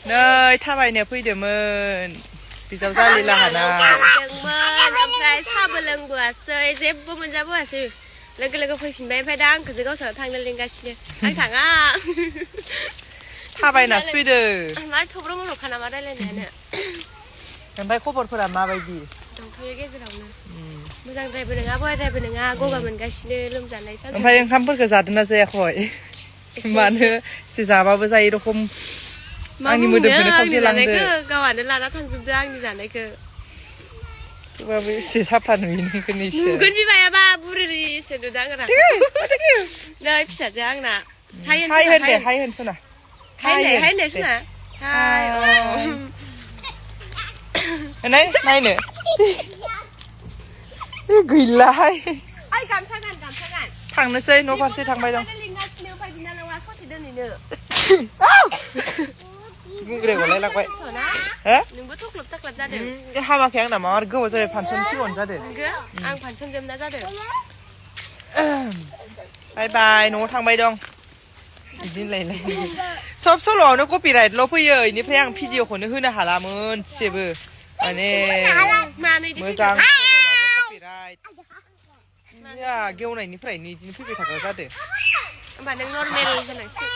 เนยถ้าไปเนี่ยफैदोंमोन बिजावजा लीला हाना फैदोंमोन ओमफ्राय साबो लोंबोआसै जेबो मोनजाबोआसै लोगो फैफिनबाय ओमफ्राय दा आंखौसो गावसोर थांनो लिंगासिनो आं थाङा थाबायनासो फैदो मा थब्र' मब्र'खा नामा रायलायनायानो ओमफ्राय खबरफोरा माबायदि दंथ'यो गेजेरावनो मोजांद्रायबो नङा बयाद्रायबो नङा गगा मोनगासिनो लोमजानाय साजानाय ओमफ्राय ओंखामफोरखौ जादोंना जायाखै मानो एसे जाबाबो जायो रखम आंनि मोदोमखौनो खावसे लांदो गावानो लाना थांजोबदो आंनि जानायखौ थेवबाबो एसे साफा नुयो नोंखौनो एसे नुगोन बिमायाबा बुरिसो नुदों आंना नै फिसाजो आंना हाय होन सना हाय नै सना हाय नायनो गैलाहाय ओइ गामसा गान थांनोसै न' फारसे थांबाय दं लिंगासिनो ओमफ्राय बिनानावा ससे दोनैनो गुंग्रे गलायलांबाय हो नोंबो थख्लब थाख्लाब जादों हामाखै आंना मा गोबाव जाबाय फांसन सिगाङावनो जादों आं फांसन जोबना जादों बाय बाय न'आव थांबाय दं बिदिनोलाय सब सल'आवनो कपिराइटल' फैयो इनिफ्राय आं भिडिअखौनो होनो हाला मोनसेबो माने मोजां सल'बाबो कपिराइट या गेवनायनिफ्रायनो इदिनो फैबाय थाग्रा जादों होमबा नों नर्मेल होनांसिगोन